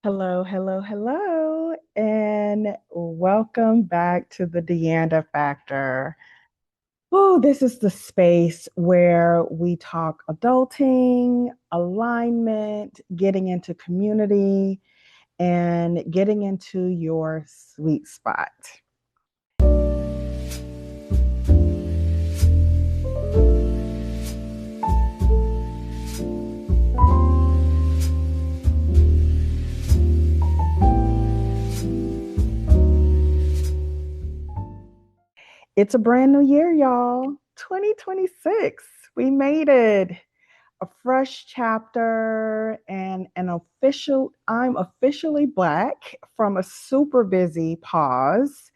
Hello, hello, hello, and welcome back to the DeAnda Factor. Oh, this is the space where we talk adulting, alignment, getting into community, and getting into your sweet spot. It's a brand new year, y'all. 2026. We made it. A fresh chapter and I'm officially back from a super busy pause.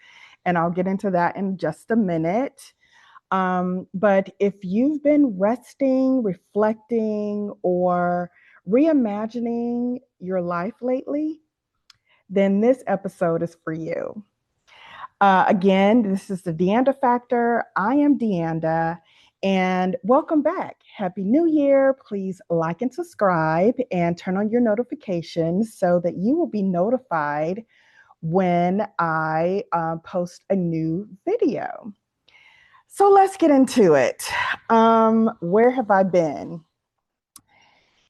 And I'll get into that in just a minute. But if you've been resting, reflecting, or reimagining your life lately, then this episode is for you. Again, this is the DeAnda Factor. I am DeAnda, and welcome back. Happy New Year. Please like and subscribe and turn on your notifications so that you will be notified when I post a new video. So let's get into it. Where have I been?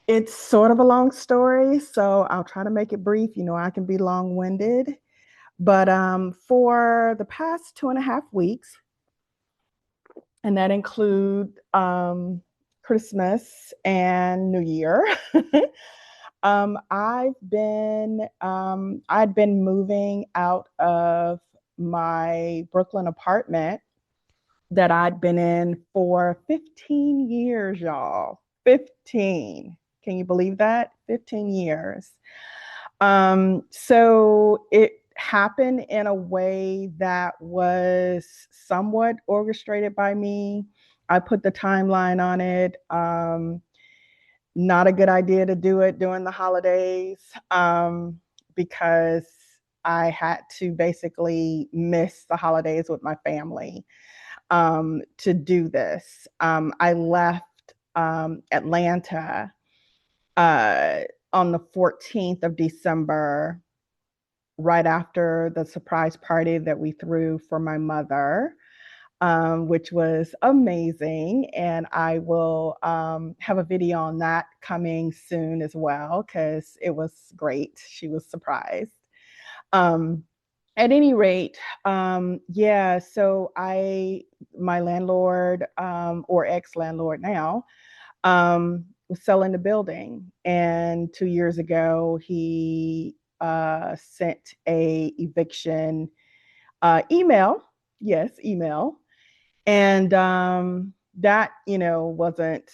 It's sort of a long story, so I'll try to make it brief. I can be long winded. But for the past 2.5 weeks, and that include Christmas and New Year. I'd been moving out of my Brooklyn apartment that I'd been in for 15 years, y'all. 15. Can you believe that? 15 years. So it happened in a way that was somewhat orchestrated by me. I put the timeline on it. Not a good idea to do it during the holidays because I had to basically miss the holidays with my family to do this. I left Atlanta uh, on the 14th of December, right after the surprise party that we threw for my mother, which was amazing. And I will have a video on that coming soon as well, because it was great. She was surprised. Um, at any rate, yeah, so my landlord, or ex-landlord now, was selling the building. And 2 years ago, he sent a eviction email. Yes, email. And that, wasn't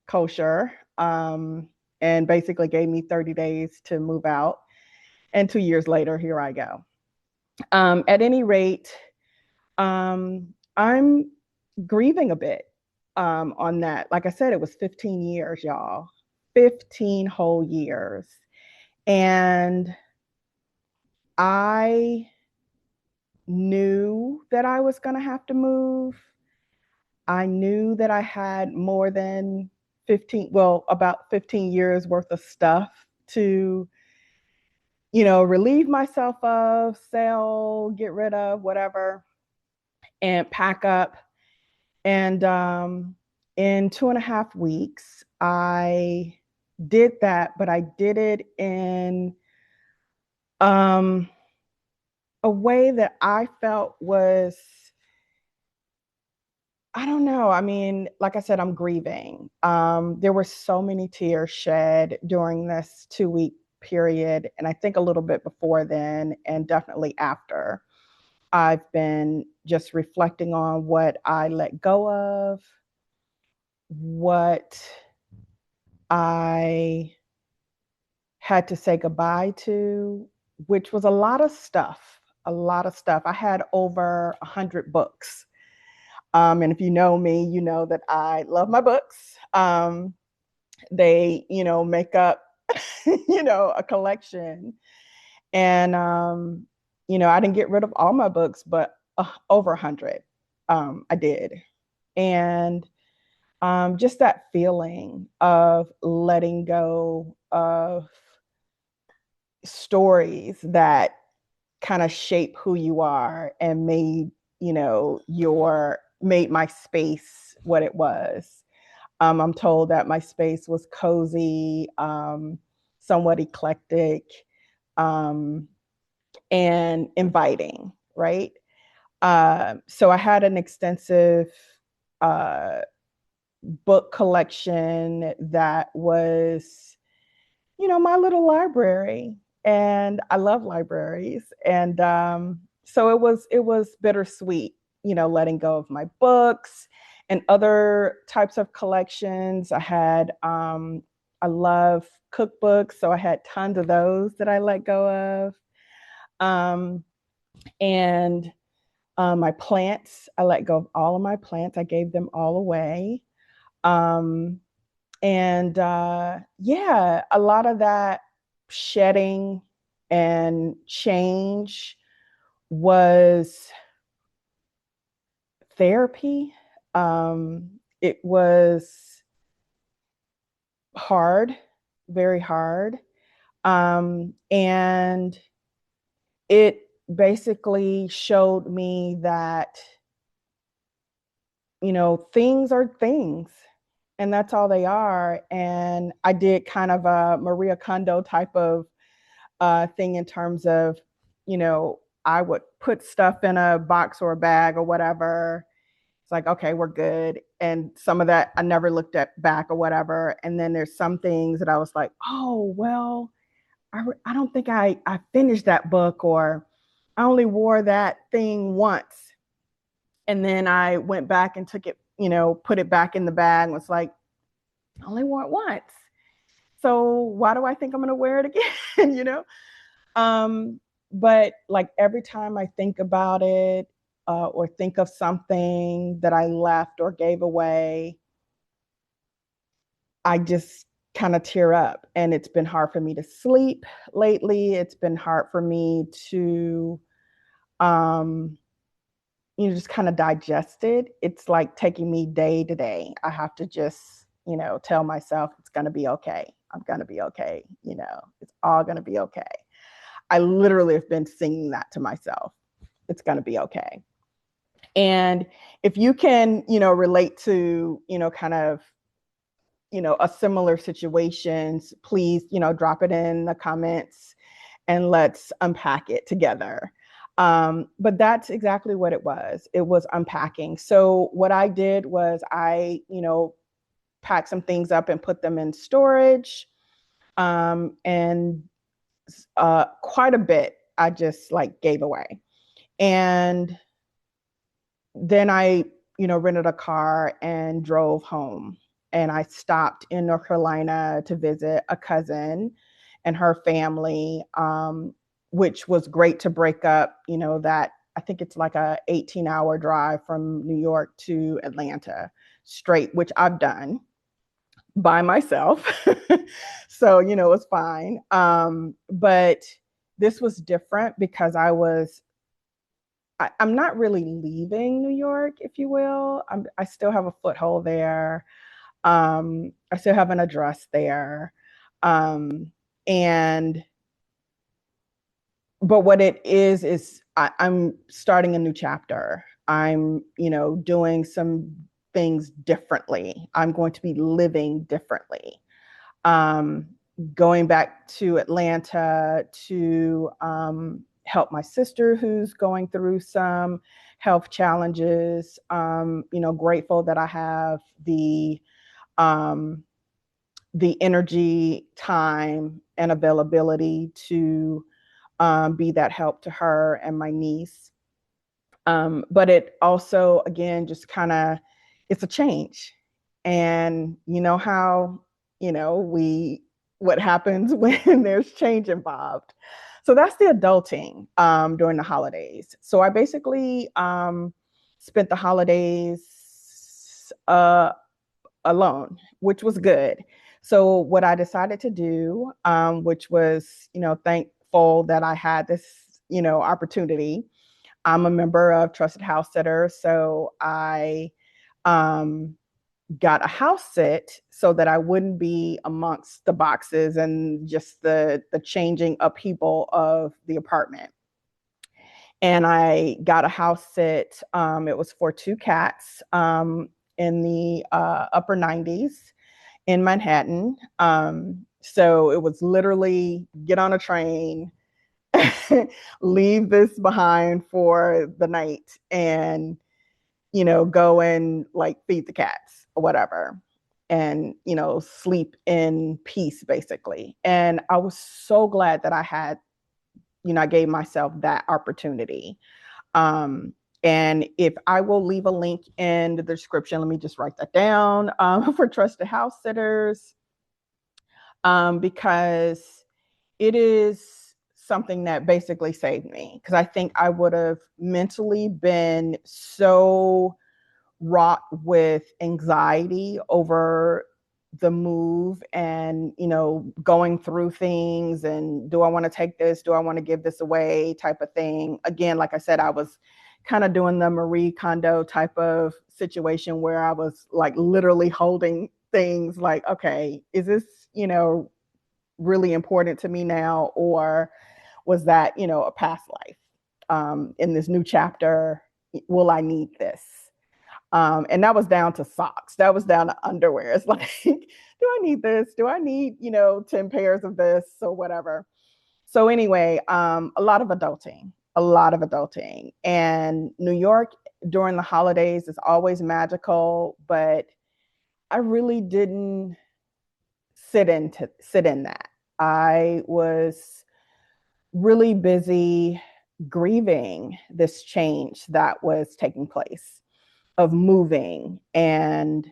kosher. And basically gave me 30 days to move out. And 2 years later, here I go. At any rate, I'm grieving a bit on that. Like I said, it was 15 years, y'all. 15 whole years. And I knew that I was going to have to move. I knew that I had more than 15, well, about 15 years worth of stuff to, relieve myself of, sell, get rid of, whatever, and pack up. And in 2.5 weeks, I did that, but I did it in um, a way that I felt was, I don't know. I mean, like I said, I'm grieving. There were so many tears shed during this 2 week period. And I think a little bit before then, and definitely after. I've been just reflecting on what I let go of, what I had to say goodbye to, which was a lot of stuff. A lot of stuff. I had over 100 books. And if you know me, you know that I love my books. They, make up, a collection. And, I didn't get rid of all my books, but over 100. I did. And just that feeling of letting go of stories that kind of shape who you are and made, made my space what it was. I'm told that my space was cozy, somewhat eclectic, um, and inviting, right? So I had an extensive uh, book collection that was, my little library. And I love libraries. And so it was bittersweet, letting go of my books and other types of collections. I love cookbooks, so I had tons of those that I let go of. Um, and my plants, I let go of all of my plants. I gave them all away. Um, and yeah, a lot of that shedding and change was therapy. It was hard, very hard. And it basically showed me that, things are things, and that's all they are. And I did kind of a Maria Kondo type of thing in terms of, I would put stuff in a box or a bag or whatever. It's like, okay, we're good. And some of that I never looked at back or whatever. And then there's some things that I was like, oh, well, I don't think I finished that book, or I only wore that thing once. And then I went back and took it, put it back in the bag and was like, I only wore it once. So why do I think I'm going to wear it again? Um, but like every time I think about it, or think of something that I left or gave away, I just kind of tear up. And it's been hard for me to sleep lately. It's been hard for me to, um, just kind of digest it. It's like taking me day to day. I have to just, tell myself it's going to be okay. I'm going to be okay. It's all going to be okay. I literally have been singing that to myself. It's going to be okay. And if you can, relate to, kind of, a similar situations, please, drop it in the comments and let's unpack it together. But that's exactly what it was. It was unpacking. So what I did was I, packed some things up and put them in storage. And quite a bit I just like gave away. And then I, rented a car and drove home. And I stopped in North Carolina to visit a cousin and her family, which was great to break up, that I think it's like a 18-hour drive from New York to Atlanta straight, which I've done by myself. So, it's fine. But this was different because I'm not really leaving New York, if you will. I still have a foothold there. I still have an address there. Um, and, but what it is I'm starting a new chapter. I'm, doing some things differently. I'm going to be living differently. Um, Going back to Atlanta to help my sister who's going through some health challenges. Grateful that I have um, the energy, time, and availability to be that help to her and my niece. But it also, again, just kind of, it's a change. And you know how, what happens when there's change involved. So that's the adulting during the holidays. So I basically spent the holidays alone, which was good. So what I decided to do, which was, thankful that I had this, opportunity. I'm a member of Trusted House Sitters, so I got a house sit so that I wouldn't be amongst the boxes and just the changing upheaval of the apartment. And I got a house sit. It was for two cats in the upper 90s in Manhattan. So it was literally get on a train, leave this behind for the night, and go and like feed the cats or whatever, and sleep in peace basically. And I was so glad that I gave myself that opportunity. um and if I will leave a link in the description, let me just write that down, for trusted house sitters, because it is something that basically saved me, because I think I would have mentally been so wrought with anxiety over the move, and going through things, and do I want to take this, do I want to give this away type of thing. Again, like I said, I was kind of doing the Marie Kondo type of situation where I was like literally holding things like, okay, is this really important to me now, or was that a past life? In this new chapter, will I need this? And that was down to socks. That was down to underwear. It's like, do I need this? Do I need, 10 pairs of this or whatever? So anyway, a lot of adulting. And New York during the holidays is always magical, but I really didn't sit in that. I was really busy grieving this change that was taking place, of moving and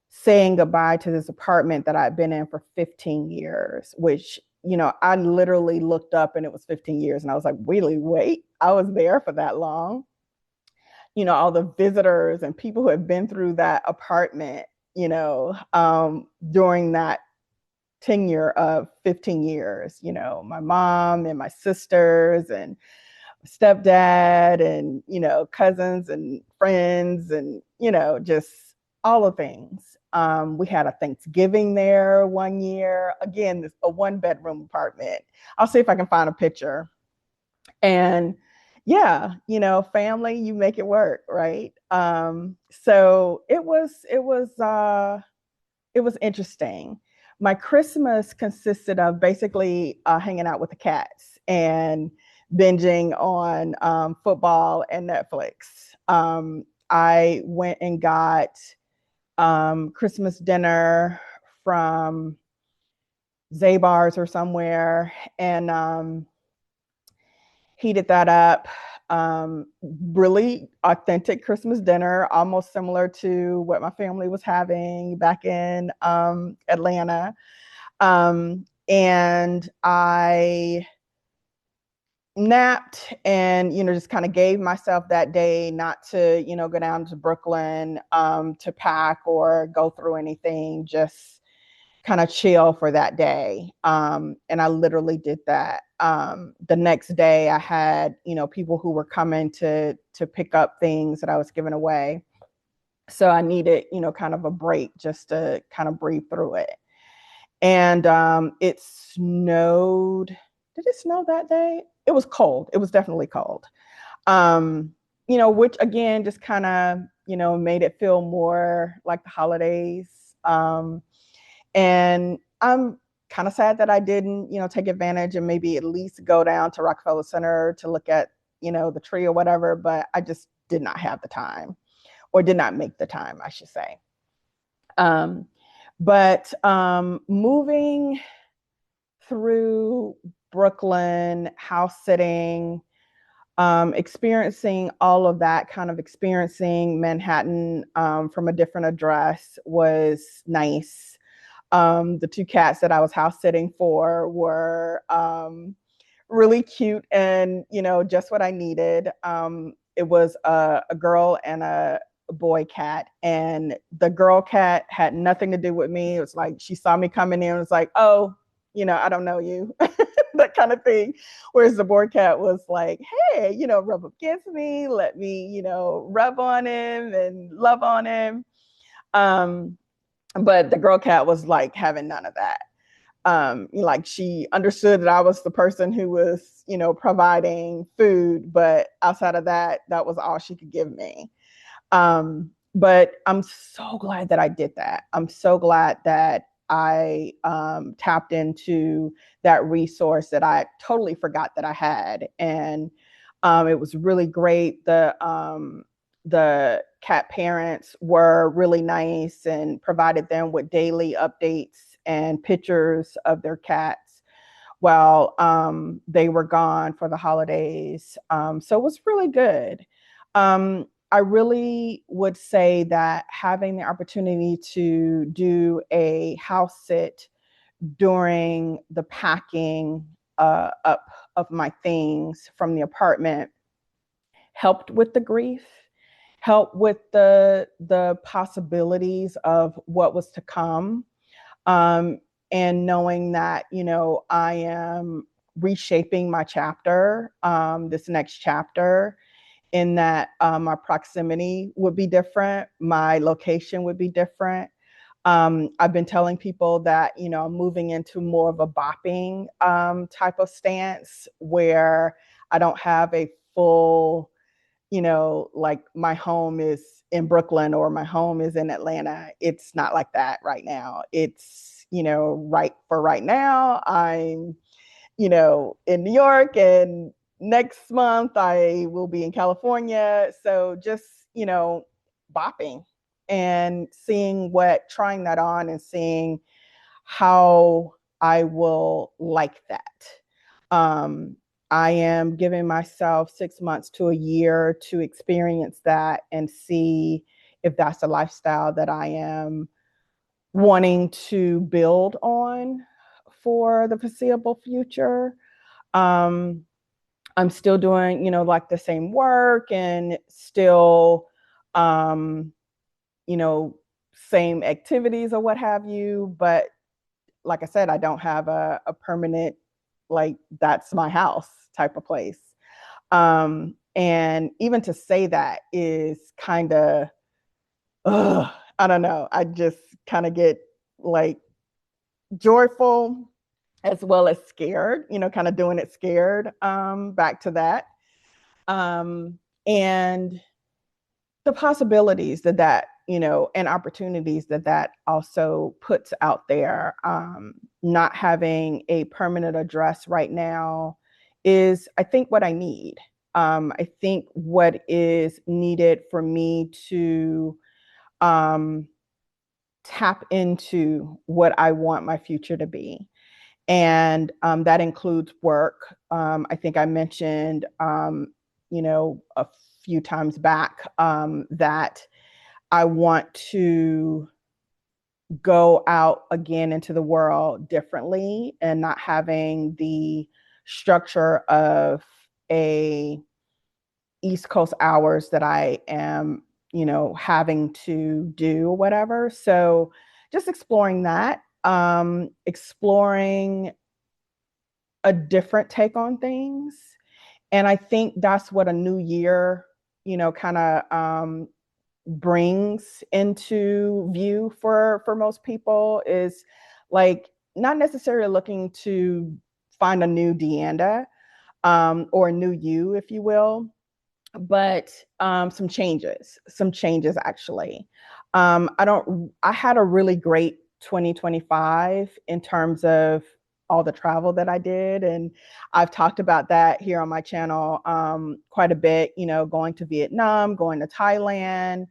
saying goodbye to this apartment that I'd been in for 15 years, which, I literally looked up and it was 15 years. And I was like, really? Wait, I was there for that long? All the visitors and people who have been through that apartment, during that tenure of 15 years, my mom and my sisters and stepdad and cousins and friends, and just all the things. We had a Thanksgiving there one year. Again, this a 1-bedroom apartment. I'll see if I can find a picture. And yeah, family, you make it work, right? So it was interesting. My Christmas consisted of basically hanging out with the cats and binging on football and Netflix. I went and got Christmas dinner from Zabar's or somewhere, and heated that up. Really authentic Christmas dinner, almost similar to what my family was having back in Atlanta. And I napped and just kind of gave myself that day not to go down to Brooklyn to pack or go through anything, just kind of chill for that day. And I literally did that. The next day I had people who were coming to pick up things that I was giving away, so I needed kind of a break just to kind of breathe through it. And it snowed. Did it snow that day? It was cold. It was definitely cold. Which again just kind of made it feel more like the holidays. And I'm kind of sad that I didn't take advantage and maybe at least go down to Rockefeller Center to look at the tree or whatever, but I just did not have the time, or did not make the time, I should say. But moving through Brooklyn, house sitting, experiencing all of that, kind of experiencing Manhattan from a different address was nice. The two cats that I was house sitting for were really cute and, just what I needed. It was a girl and a boy cat, and the girl cat had nothing to do with me. It was like she saw me coming in and was like, oh, I don't know you, that kind of thing. Whereas the boy cat was like, hey, rub up against me, let me, rub on him and love on him. Um, but the girl cat was like having none of that. Like she understood that I was the person who was, providing food, but outside of that, that was all she could give me. But I'm so glad that I did that. I'm so glad that I tapped into that resource that I totally forgot that I had. And it was really great. The cat parents were really nice and provided them with daily updates and pictures of their cats while they were gone for the holidays. So it was really good. I really would say that having the opportunity to do a house sit during the packing up of my things from the apartment helped with the grief, helped with the possibilities of what was to come, um, and knowing that I am reshaping my chapter, this next chapter, in that my proximity would be different, my location would be different. I've been telling people that I'm moving into more of a bopping type of stance where I don't have a full, like my home is in Brooklyn or my home is in Atlanta. It's not like that right now. It's, right now, I'm, in New York, and next month I will be in California. So just, bopping and trying that on and seeing how I will like that. Um, I am giving myself 6 months to a year to experience that and see if that's a lifestyle that I am wanting to build on for the foreseeable future. Um, I'm still doing, like the same work and still, um, you know, same activities or what have you. But like I said, I don't have a permanent, like, that's my house type of place. And even to say that is kind of, I don't know. I just kind of get like joyful as well as scared, kind of doing it scared, back to that. And the possibilities and opportunities that also puts out there. Not having a permanent address right now is, I think, what I need. I think what is needed for me to um, tap into what I want my future to be. And that includes work. I think I mentioned, a few times back, that I want to go out again into the world differently and not having the structure of a East Coast hours that I am, having to do whatever. So just exploring that, exploring a different take on things. And I think that's what a new year, kind of brings into view for most people, is like not necessarily looking to find a new DeAnda, or a new you, if you will, but some changes actually. I had a really great 2025 in terms of all the travel that I did. And I've talked about that here on my channel quite a bit, going to Vietnam, going to Thailand,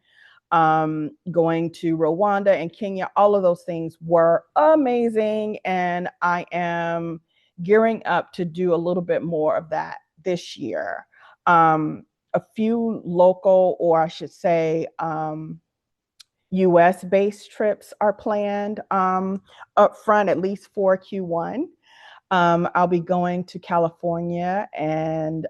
going to Rwanda and Kenya. All of those things were amazing. And I am gearing up to do a little bit more of that this year. A few local, or I should say, US based trips are planned up front, at least for Q1. I'll be going to California and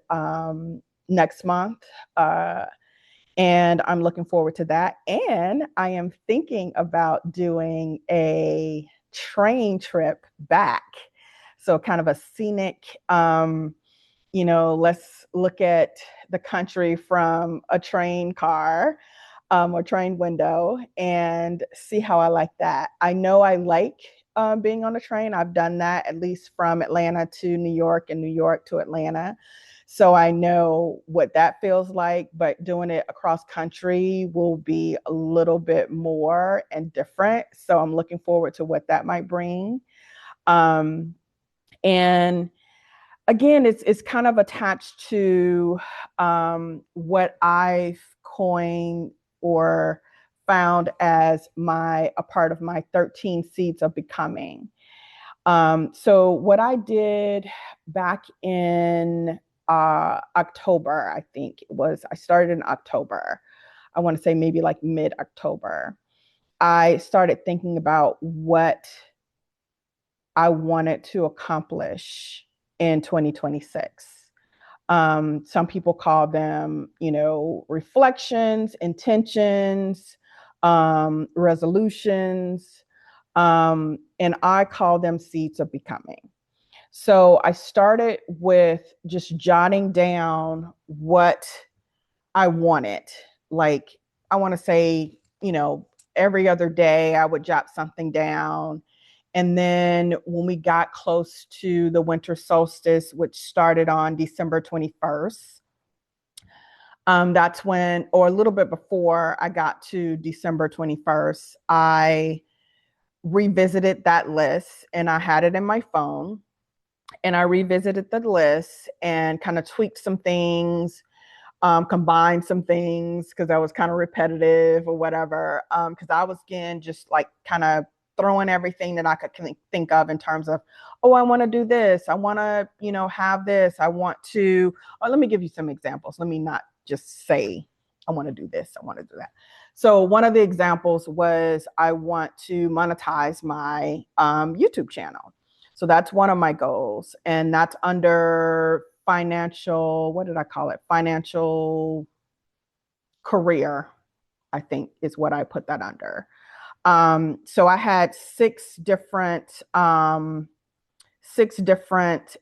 next month. And I'm looking forward to that. And I am thinking about doing a train trip back. So, kind of a scenic, let's look at the country from a train car. or train window and see how I like that. I know I like being on a train. I've done that at least from Atlanta to New York and New York to Atlanta. So I know what that feels like, but doing it across country will be a little bit more and different. So I'm looking forward to what that might bring. Um, and again, it's kind of attached to what I've coined or found as a part of my 13 seeds of becoming. So what I did back in October, I think it was, I started in October. I want to say maybe like mid-October. I started thinking about what I wanted to accomplish in 2026. Some people call them, reflections, intentions, resolutions, and I call them seeds of becoming. So I started with just jotting down what I wanted. Like, I want to say, every other day I would jot something down. And then when we got close to the winter solstice, which started on December 21st, that's when, or a little bit before I got to December 21st, I revisited that list and I had it in my phone. And I revisited the list and kind of tweaked some things, combined some things because I was kind of repetitive or whatever. Because I was, again, just like kind of throwing everything that I could think of in terms of, oh, I want to do this. I want to, have this. I want to, let me give you some examples. Let me not just say, I want to do this. I want to do that. So one of the examples was I want to monetize my YouTube channel. So that's one of my goals. And that's under financial, what did I call it? Financial career, I think is what I put that under. So I had six different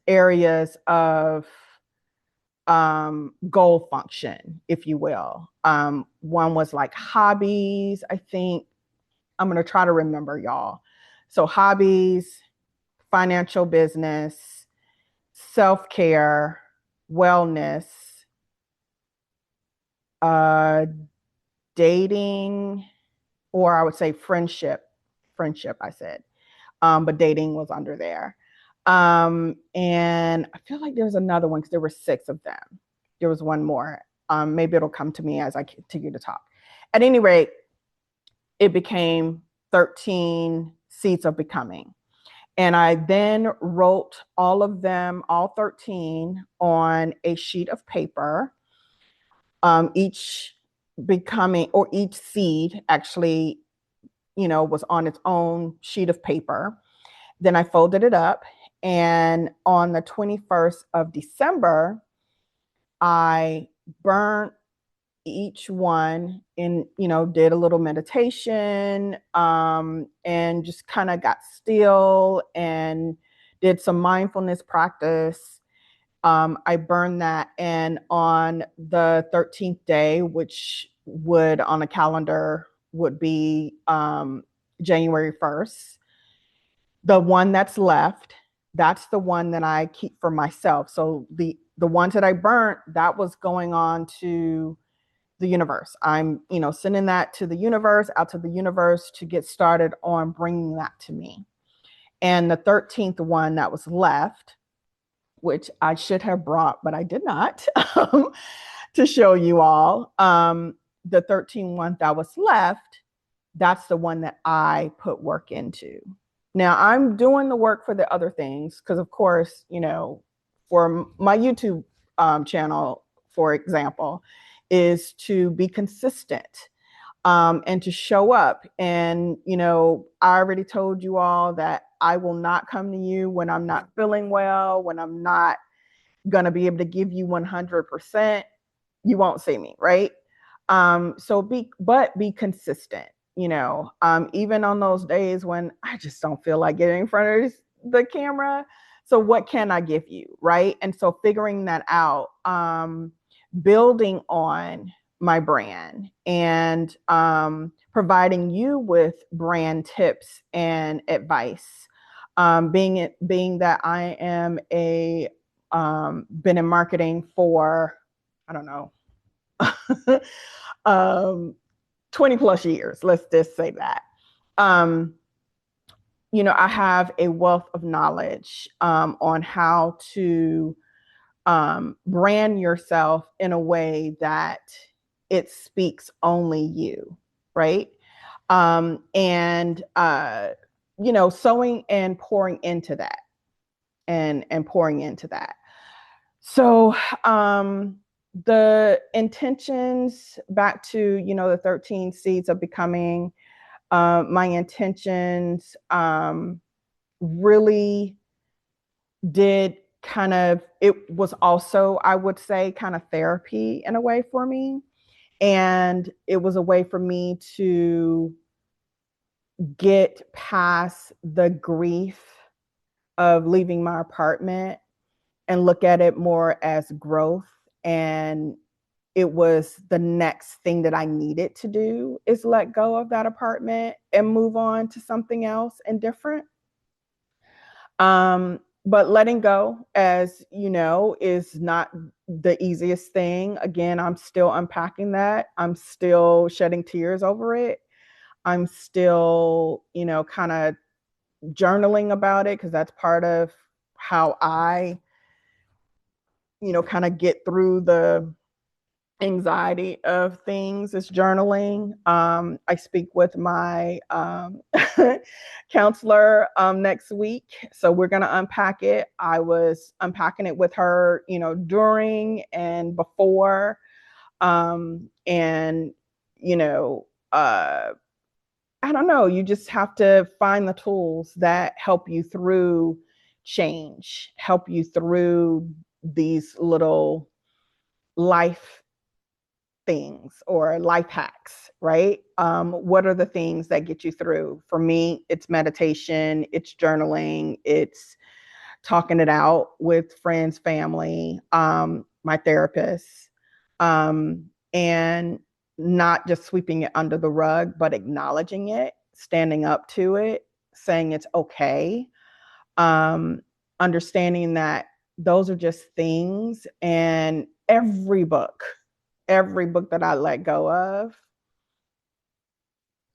areas of goal function, if you will. One was like hobbies, I think. I'm going to try to remember, y'all. So hobbies, financial business, self-care, wellness, dating, or I would say friendship, I said. But dating was under there. And I feel like there was another one because there were six of them. There was one more. Maybe it'll come to me as I continue to talk. At any rate, it became 13 seeds of becoming. And I then wrote all of them, all 13, on a sheet of paper. Each seed actually, was on its own sheet of paper. Then I folded it up. And on the 21st of December, I burnt each one and, did a little meditation, and just kind of got still and did some mindfulness practice. I burned that. And on the 13th day, which would on a calendar would be January 1st, the one that's left, that's the one that I keep for myself. So the ones that I burnt, that was going on to the universe. I'm, sending that to the universe, out to the universe to get started on bringing that to me. And the 13th one that was left, which I should have brought, but I did not, to show you all. The 13th one that was left, that's the one that I put work into. Now I'm doing the work for the other things because, of course, for my YouTube channel, for example, is to be consistent and to show up. And, I already told you all that I will not come to you when I'm not feeling well, when I'm not going to be able to give you 100%. You won't see me, right? So be consistent, even on those days when I just don't feel like getting in front of the camera. So what can I give you, right? And so figuring that out, building on my brand and providing you with brand tips and advice. Being that I am a been in marketing for, I don't know, 20 plus years. Let's just say that. Um, I have a wealth of knowledge on how to brand yourself in a way that it speaks only you, right? And sowing and pouring into that, and pouring into that. So the intentions, back to the 13 seeds of becoming, my intentions really did kind of, it was also, I would say, kind of therapy in a way for me. And it was a way for me to get past the grief of leaving my apartment and look at it more as growth. And it was the next thing that I needed to do, is let go of that apartment and move on to something else and different. But letting go, as you know, is not the easiest thing. Again, I'm still unpacking that. I'm still shedding tears over it. I'm still, kind of journaling about it, because that's part of how I, kind of get through the anxiety of things, is journaling. I speak with my counselor next week, so we're going to unpack it. I was unpacking it with her, during and before, and I don't know. You just have to find the tools that help you through change, help you through these little life things or life hacks, right? What are the things that get you through? For me, it's meditation, it's journaling, it's talking it out with friends, family, my therapist, and not just sweeping it under the rug, but acknowledging it, standing up to it, saying it's okay, understanding that those are just things. And every book that I let go of,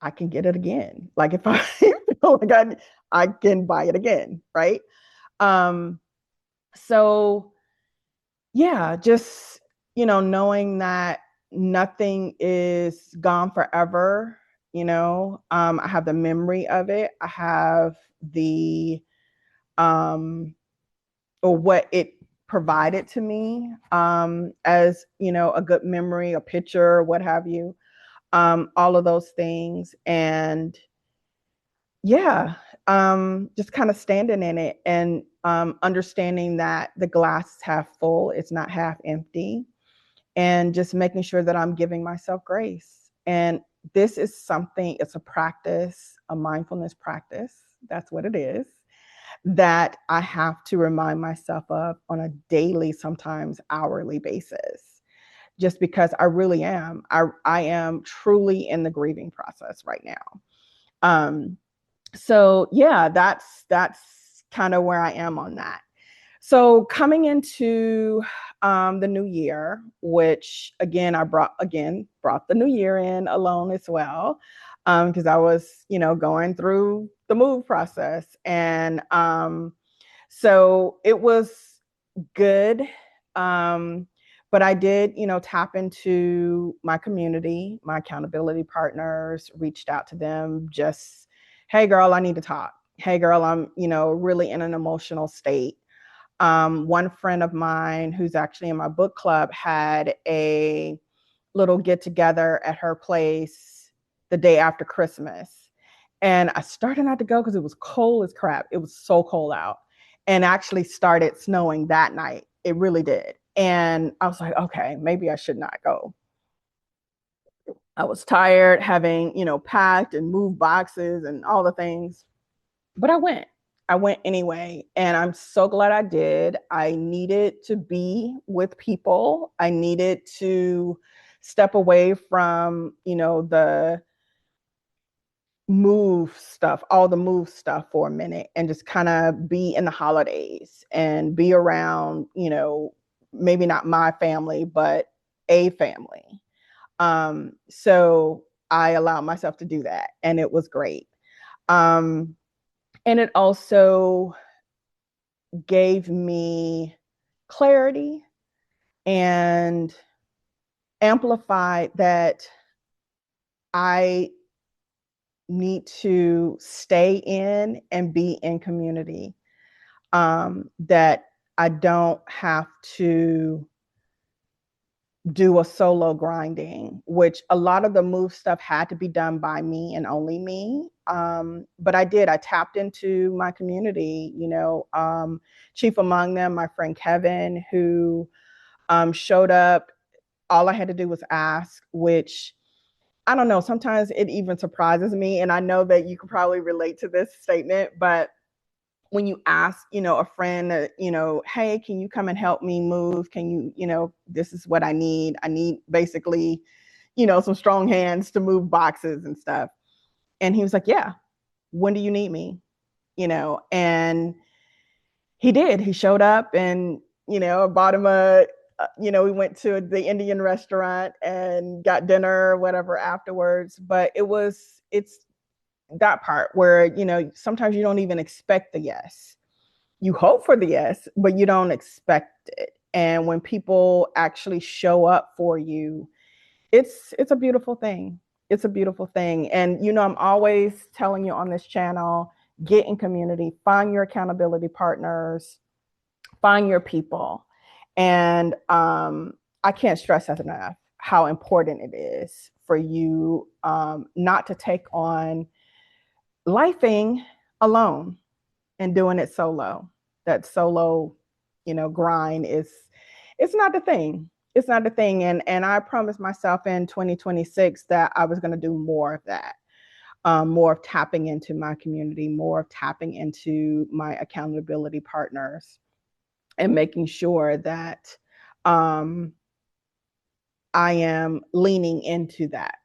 I can get it again. Like, if I feel like I can buy it again, right? So yeah, just, knowing that nothing is gone forever. I have the memory of it. I have the or what it provided to me, as a good memory, a picture, what have you, all of those things. And yeah, just kind of standing in it, and understanding that the glass is half full, it's not half empty, and just making sure that I'm giving myself grace. And this is something, it's a practice, a mindfulness practice. That's what it is, that I have to remind myself of on a daily, sometimes hourly basis, just because I really am. I am truly in the grieving process right now. So yeah, that's kind of where I am on that. So coming into the new year, which again, I brought the new year in alone as well, because I was, going through the move process. And so it was good. But I did, tap into my community, my accountability partners, reached out to them, just, hey girl, I need to talk. Hey girl, I'm, really in an emotional state. One friend of mine who's actually in my book club had a little get together at her place the day after Christmas. And I started not to go because it was cold as crap. It was so cold out, and actually started snowing that night. It really did. And I was like, okay, maybe I should not go. I was tired, having, packed and moved boxes and all the things. But I went. I went anyway. And I'm so glad I did. I needed to be with people. I needed to step away from, the move stuff, all the move stuff for a minute, and just kind of be in the holidays and be around, maybe not my family, but a family. So I allowed myself to do that, and it was great. And it also gave me clarity and amplified that I need to stay in and be in community. That I don't have to do a solo grinding, which a lot of the move stuff had to be done by me and only me. But I did. I tapped into my community, chief among them, my friend Kevin, who showed up. All I had to do was ask, which I don't know, sometimes it even surprises me. And I know that you could probably relate to this statement, but when you ask, a friend, hey, can you come and help me move? Can you, this is what I need. I need basically, some strong hands to move boxes and stuff. And he was like, yeah, when do you need me? And he did. He showed up and, I bought him we went to the Indian restaurant and got dinner or whatever afterwards. But it's that part where, sometimes you don't even expect the yes. You hope for the yes, but you don't expect it. And when people actually show up for you, it's a beautiful thing. It's a beautiful thing. And, I'm always telling you on this channel, get in community, find your accountability partners, find your people. And I can't stress that enough, how important it is for you not to take on lifing alone and doing it solo. That solo, grind it's not the thing. It's not the thing. And I promised myself in 2026 that I was going to do more of that. More of tapping into my community, more of tapping into my accountability partners, and making sure that I am leaning into that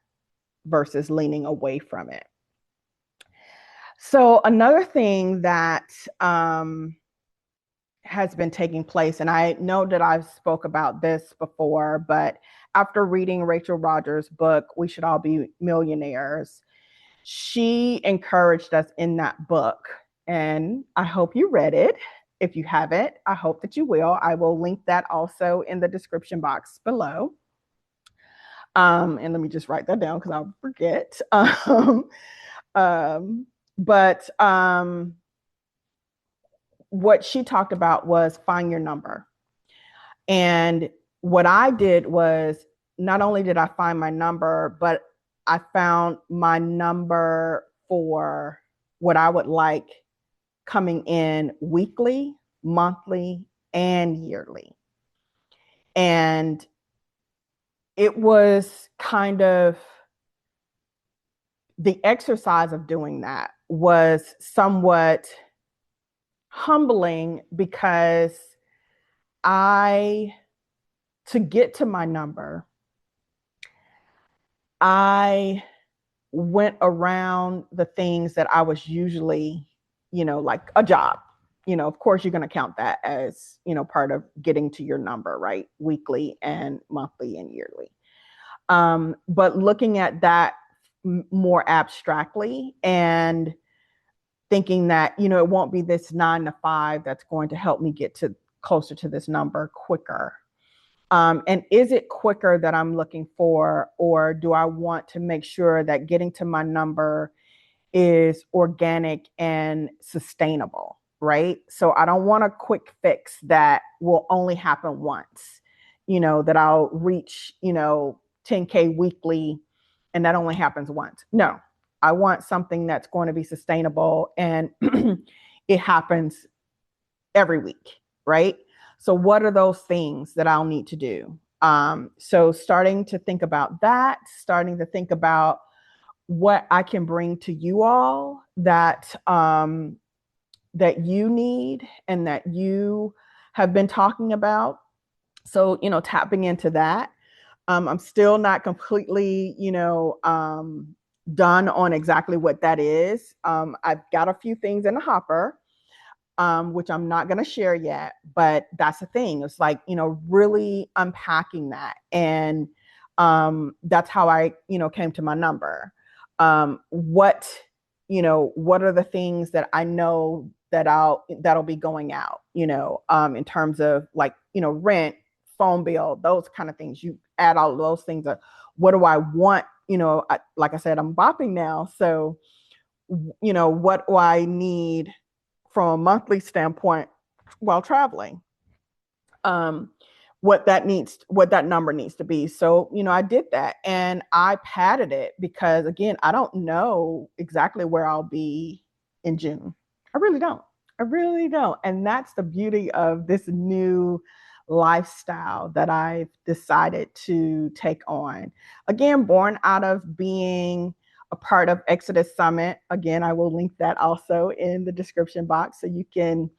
versus leaning away from it. So another thing that has been taking place, and I know that I've spoke about this before, but after reading Rachel Rodgers' book, We Should All Be Millionaires, she encouraged us in that book, and I hope you read it. If you haven't, I hope that you will. I will link that also in the description box below. And let me just write that down because I'll forget. But what she talked about was find your number. And what I did was not only did I find my number, but I found my number for what I would like coming in weekly, monthly, and yearly. And it was kind of the exercise of doing that was somewhat humbling because to get to my number, I went around the things that I was usually, like a job. Of course, you're going to count that as, part of getting to your number, right? Weekly and monthly and yearly. But looking at that more abstractly and thinking that, it won't be this 9 to 5 that's going to help me get to closer to this number quicker. And is it quicker that I'm looking for, or do I want to make sure that getting to my number is organic and sustainable, right? So I don't want a quick fix that will only happen once, that I'll reach, 10K weekly and that only happens once. No, I want something that's going to be sustainable and it happens every week, right? So what are those things that I'll need to do? So starting to think about that, starting to think about what I can bring to you all that that you need and that you have been talking about. So, tapping into that. I'm still not completely, done on exactly what that is. I've got a few things in the hopper, which I'm not going to share yet, but that's the thing. It's like, really unpacking that. And that's how I, came to my number. What are the things that I know that'll be going out, in terms of like, rent, phone bill, those kind of things. You add all those things up. What do I want? Like I said, I'm bopping now. So, what do I need from a monthly standpoint while traveling? um, what that number needs to be. So, I did that and I padded it because, again, I don't know exactly where I'll be in June. I really don't. I really don't. And that's the beauty of this new lifestyle that I've decided to take on. Again, born out of being a part of Exodus Summit. Again, I will link that also in the description box so you can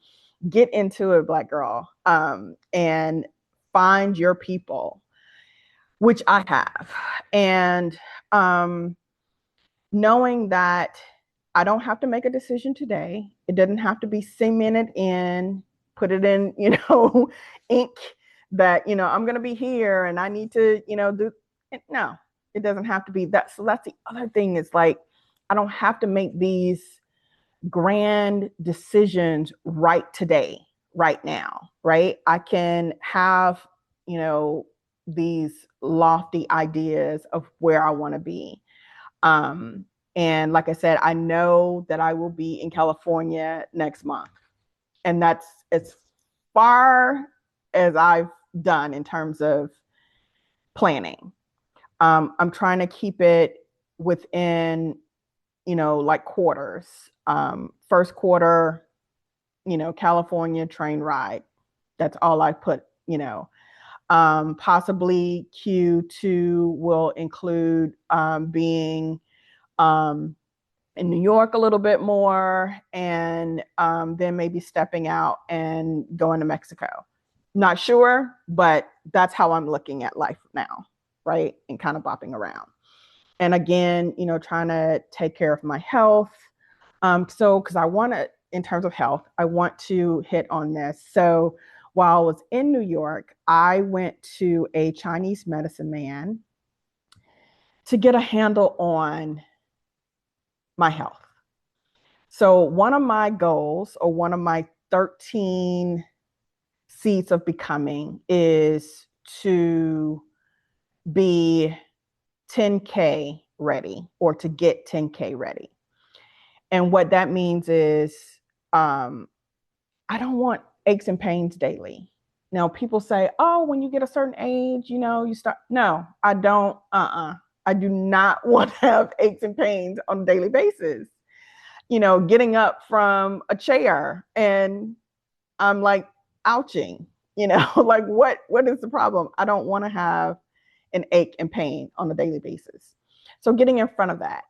get into it, Black girl, and find your people, which I have. And knowing that I don't have to make a decision today, it doesn't have to be cemented in, put it in, ink that, I'm going to be here and I need to, do it. No, it doesn't have to be that. So that's the other thing is like, I don't have to make these grand decisions right today, right now, right? I can have, these lofty ideas of where I want to be. And like I said, I know that I will be in California next month. And that's as far as I've done in terms of planning. I'm trying to keep it within, like quarters. First quarter, California train ride. That's all I put, possibly Q2 will include being in New York a little bit more, and then maybe stepping out and going to Mexico. Not sure, but that's how I'm looking at life now, right? And kind of bopping around. And again, trying to take care of my health. So, because I want to, in terms of health, I want to hit on this. So, while I was in New York, I went to a Chinese medicine man to get a handle on my health. So, one of my goals, or one of my 13 seeds of becoming, is to be 10K ready, or to get 10K ready. And what that means is I don't want aches and pains daily. Now, people say, oh, when you get a certain age, you start. No, I don't. I do not want to have aches and pains on a daily basis. Getting up from a chair and I'm like ouching, like what is the problem? I don't want to have an ache and pain on a daily basis. So getting in front of that.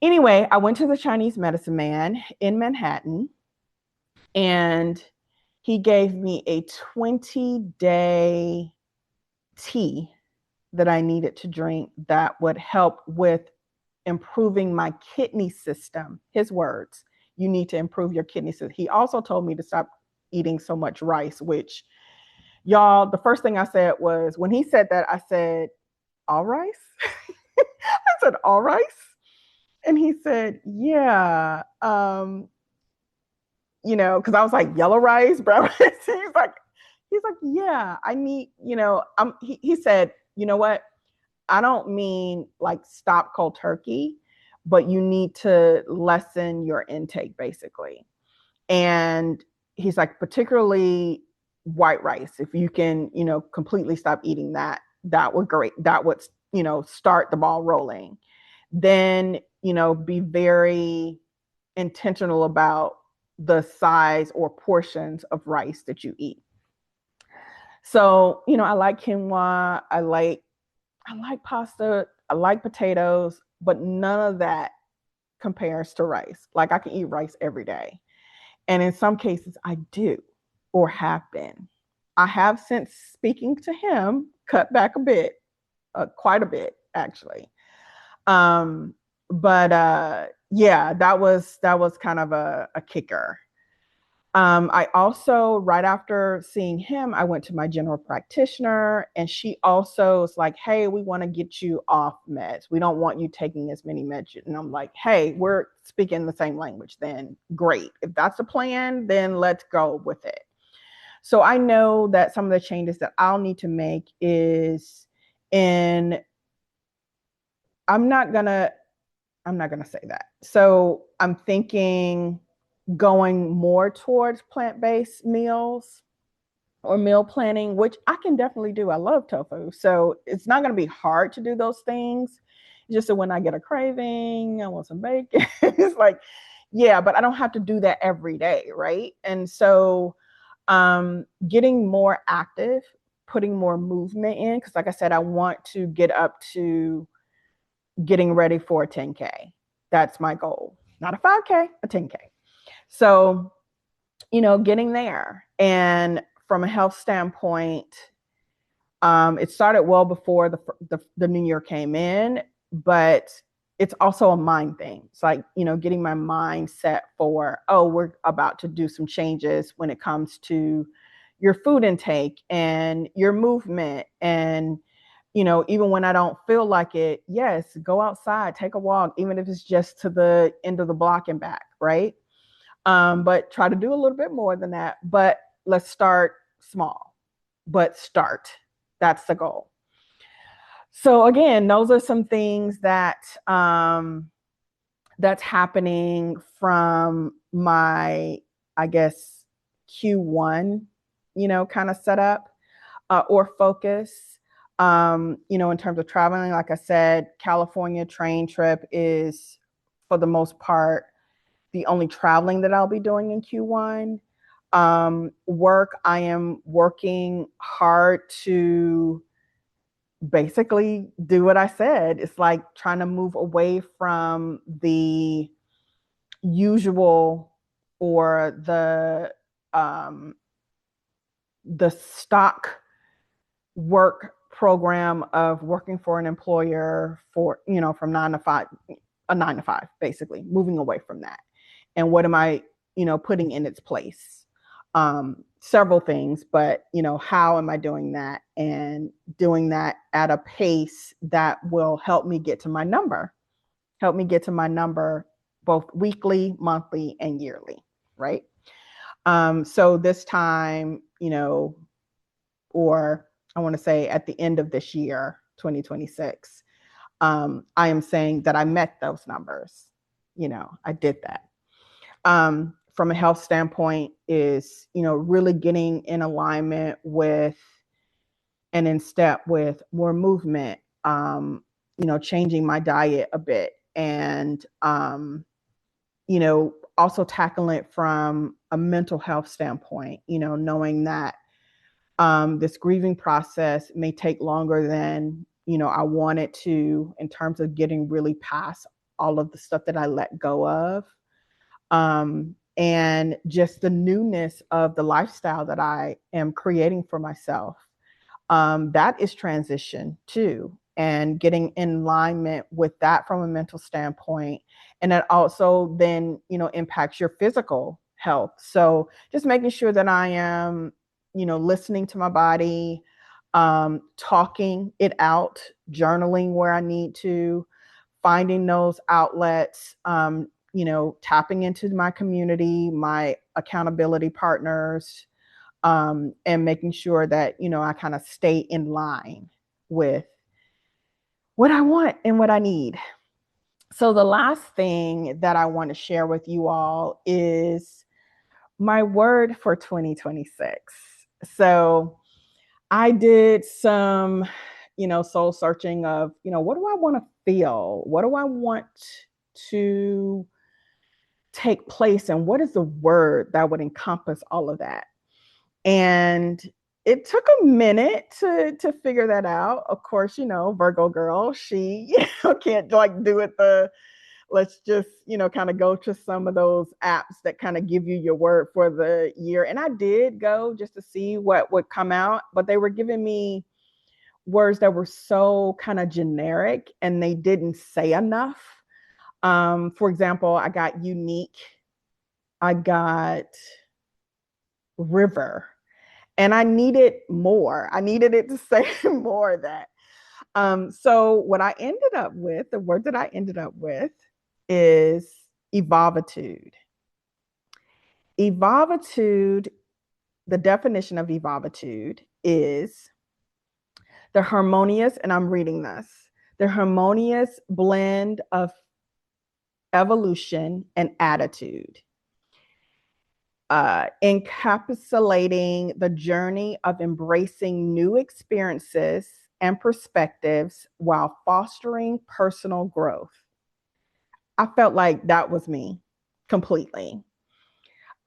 Anyway, I went to the Chinese medicine man in Manhattan, and he gave me a 20-day tea that I needed to drink that would help with improving my kidney system. His words, you need to improve your kidney system. He also told me to stop eating so much rice, which, y'all, the first thing I said was, when he said that, I said, all rice? I said, all rice? And he said, yeah, because I was like, yellow rice, brown rice. He's like, yeah, I need, he said, you know what? I don't mean like stop cold turkey, but you need to lessen your intake, basically. And he's like, particularly white rice, if you can, completely stop eating that, that would great. That would, start the ball rolling. Then, be very intentional about the size or portions of rice that you eat. So, I like quinoa, I like pasta, I like potatoes, but none of that compares to rice. Like, I can eat rice every day. And in some cases I do, or have been. I have, since speaking to him, cut back a bit, quite a bit actually. But yeah, that was kind of a kicker. I also, right after seeing him, I went to my general practitioner, and she also was like, "Hey, we want to get you off meds. We don't want you taking as many meds." And I'm like, "Hey, we're speaking the same language. Then great. If that's the plan, then let's go with it." So I know that some of the changes that I'll need to make is in. I'm not gonna. I'm not gonna say that. So I'm thinking going more towards plant-based meals or meal planning, which I can definitely do. I love tofu. So it's not going to be hard to do those things. It's just that when I get a craving, I want some bacon. It's like, yeah, but I don't have to do that every day. Right. And so getting more active, putting more movement in, because like I said, I want to get up to getting ready for a 10K. That's my goal. Not a 5K, a 10K. So, getting there. And from a health standpoint, it started well before the new year came in, but it's also a mind thing. It's like, getting my mind set for, oh, we're about to do some changes when it comes to your food intake and your movement. And, even when I don't feel like it, yes, go outside, take a walk, even if it's just to the end of the block and back, right? But try to do a little bit more than that. But let's start small, but start. That's the goal. So again, those are some things that's happening from my, I guess, Q1, kind of setup or focus. In terms of traveling, like I said, California train trip is for the most part the only traveling that I'll be doing in Q1. Work, I am working hard to basically do what I said. It's like trying to move away from the usual or the stock work program of working for an employer for, from 9 to 5, a 9 to 5, basically moving away from that. And what am I, putting in its place? Several things, but how am I doing that, and doing that at a pace that will help me get to my number, both weekly, monthly, and yearly, right? So this time, or I want to say at the end of this year, 2026, I am saying that I met those numbers. I did that. From a health standpoint is, really getting in alignment with and in step with more movement, changing my diet a bit, and, also tackling it from a mental health standpoint, knowing that this grieving process may take longer than, I want it to, in terms of getting really past all of the stuff that I let go of. And just the newness of the lifestyle that I am creating for myself. That is transition too, and getting in alignment with that from a mental standpoint. And that also then, impacts your physical health. So just making sure that I am, listening to my body, talking it out, journaling where I need to, finding those outlets, tapping into my community, my accountability partners, and making sure that, I kind of stay in line with what I want and what I need. So the last thing that I want to share with you all is my word for 2026. So I did some, soul searching of, what do I want to feel? What do I want to take place? And what is the word that would encompass all of that? And it took a minute to figure that out. Of course, Virgo girl, she can't like do it let's just, kind of go to some of those apps that kind of give you your word for the year. And I did go just to see what would come out, but they were giving me words that were so kind of generic and they didn't say enough. For example, I got unique, I got river, and I needed more. I needed it to say more of that. So what I ended up with, the word that I ended up with is evolvitude. Evolvitude, the definition of evolvitude is the harmonious, and I'm reading this, the harmonious blend of evolution and attitude, encapsulating the journey of embracing new experiences and perspectives while fostering personal growth. I felt like that was me completely.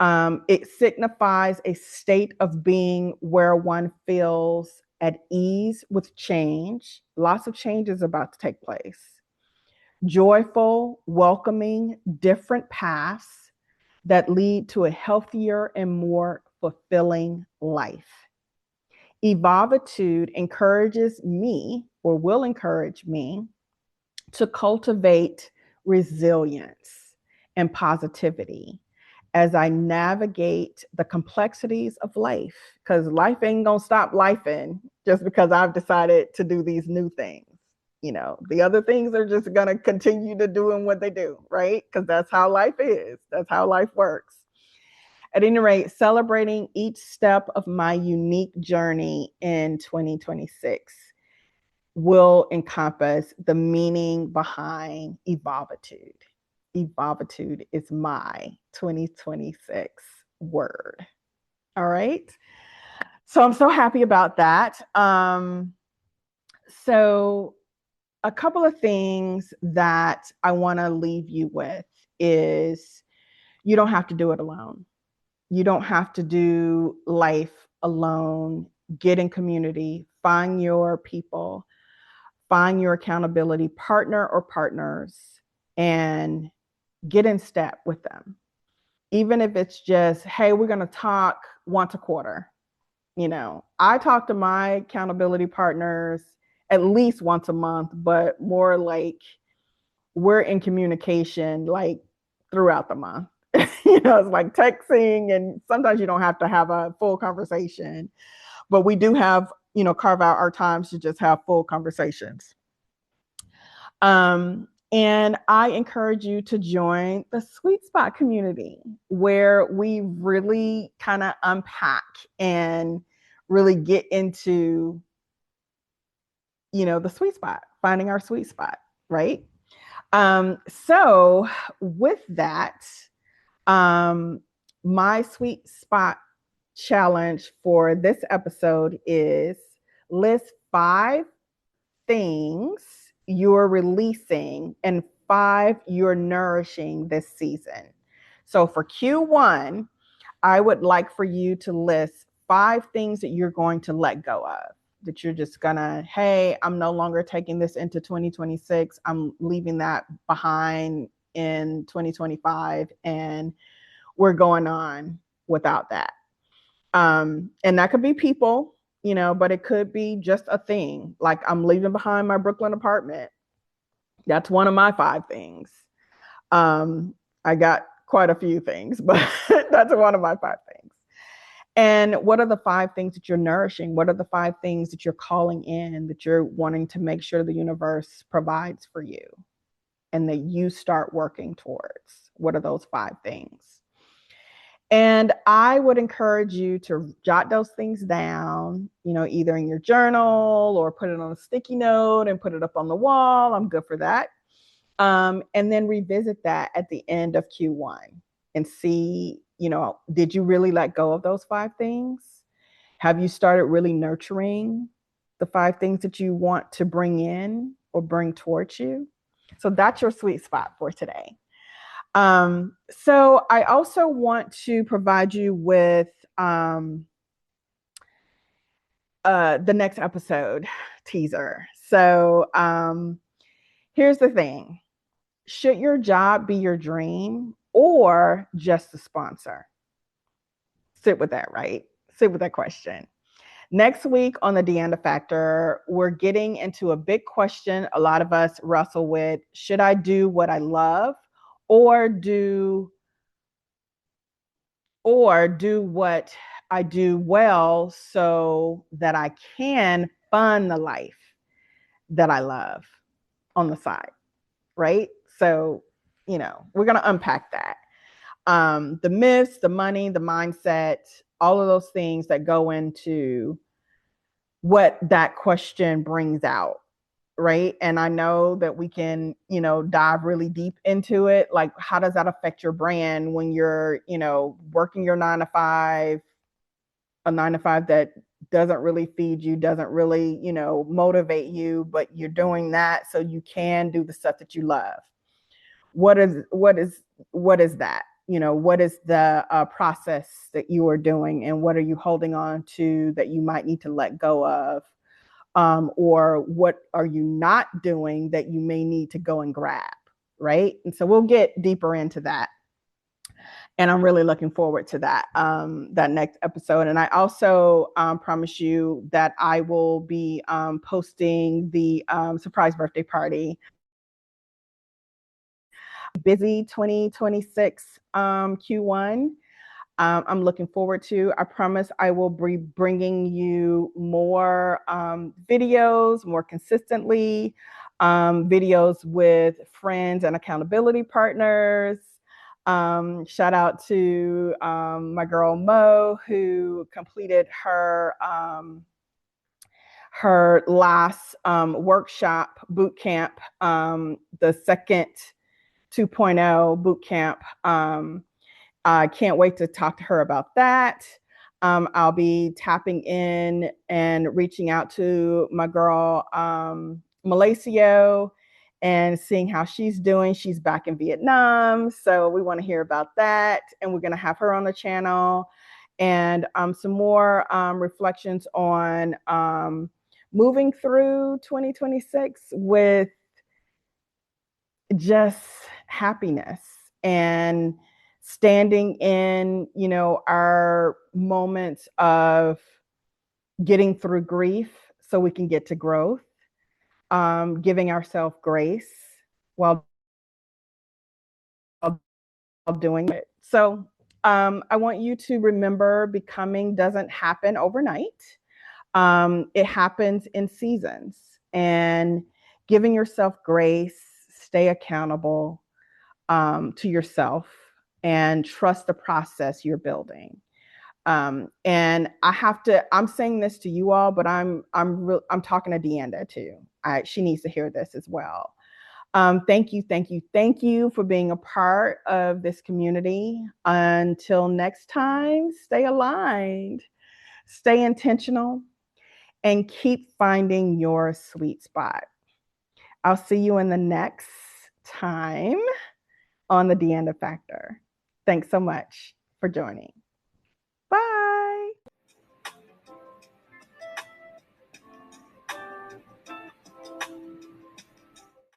It signifies a state of being where one feels at ease with change. Lots of change is about to take place. Joyful, welcoming different paths that lead to a healthier and more fulfilling life. Evolvitude encourages me, or will encourage me, to cultivate resilience and positivity as I navigate the complexities of life, because life ain't gonna stop lifing just because I've decided to do these new things. You know, the other things are just gonna continue to doing what they do, right? Because that's how life is. That's how life works. At any rate, celebrating each step of my unique journey in 2026 will encompass the meaning behind evolvitude. Evolvitude is my 2026 word. All right. So I'm so happy about that. So a couple of things that I want to leave you with is you don't have to do it alone. You don't have to do life alone. Get in community, find your people, find your accountability partner or partners, and get in step with them. Even if it's just, hey, we're going to talk once a quarter. You know, I talk to my accountability partners at least once a month, but more like we're in communication like throughout the month. You know, it's like texting, and sometimes you don't have to have a full conversation, but we do have, you know, carve out our times to just have full conversations. And I encourage you to join the SweetSpot community, where we really kind of unpack and really get into, you know, the sweet spot, finding our sweet spot, right? So with that, my sweet spot challenge for this episode is list 5 things you're releasing and 5 you're nourishing this season. So for Q1, I would like for you to list 5 things that you're going to let go of, that you're just gonna, hey, I'm no longer taking this into 2026. I'm leaving that behind in 2025, and we're going on without that. And that could be people, you know, but it could be just a thing. Like, I'm leaving behind my Brooklyn apartment. That's one of my 5 things. I got quite a few things, but that's one of my 5 things. And what are the 5 things that you're nourishing? What are the 5 things that you're calling in, that you're wanting to make sure the universe provides for you and that you start working towards? What are those 5 things? And I would encourage you to jot those things down, you know, either in your journal or put it on a sticky note and put it up on the wall. I'm good for that. And then revisit that at the end of Q1 and see, you know, did you really let go of those 5 things? Have you started really nurturing the 5 things that you want to bring in or bring towards you? So that's your sweet spot for today. So I also want to provide you with the next episode teaser. So here's the thing. Should your job be your dream or just a sponsor? Sit with that, right? Sit with that question. Next week on the DeAnda Factor, we're getting into a big question a lot of us wrestle with. Should I do what I love or do what I do well so that I can fund the life that I love on the side, right? So, we're going to unpack that. The myths, the money, the mindset, all of those things that go into what that question brings out, right? And I know that we can, dive really deep into it. Like, how does that affect your brand when you're, working your 9 to 5, a 9 to 5 that doesn't really feed you, doesn't really, motivate you, but you're doing that so you can do the stuff that you love. What is that? What is the process that you are doing, and what are you holding on to that you might need to let go of? Or what are you not doing that you may need to go and grab, right? And so we'll get deeper into that. And I'm really looking forward to that next episode. And I also promise you that I will be posting the surprise birthday party. Busy 2026 Q1. I'm looking forward to. I promise I will be bringing you more videos more consistently, videos with friends and accountability partners. Shout out to my girl Mo, who completed her last workshop boot camp, the second 2.0 boot camp. I can't wait to talk to her about that. I'll be tapping in and reaching out to my girl, Malacio, and seeing how she's doing. She's back in Vietnam, so we want to hear about that. And we're going to have her on the channel. And some more reflections on moving through 2026 with just happiness and standing in, our moments of getting through grief so we can get to growth, giving ourselves grace while doing it. So I want you to remember becoming doesn't happen overnight. It happens in seasons, and giving yourself grace, stay accountable to yourself, and trust the process you're building. And I'm saying this to you all, but I'm talking to DeAnda too. She needs to hear this as well. Thank you for being a part of this community. Until next time, stay aligned, stay intentional, and keep finding your sweet spot. I'll see you in the next time on the DeAnda Factor. Thanks so much for joining. Bye.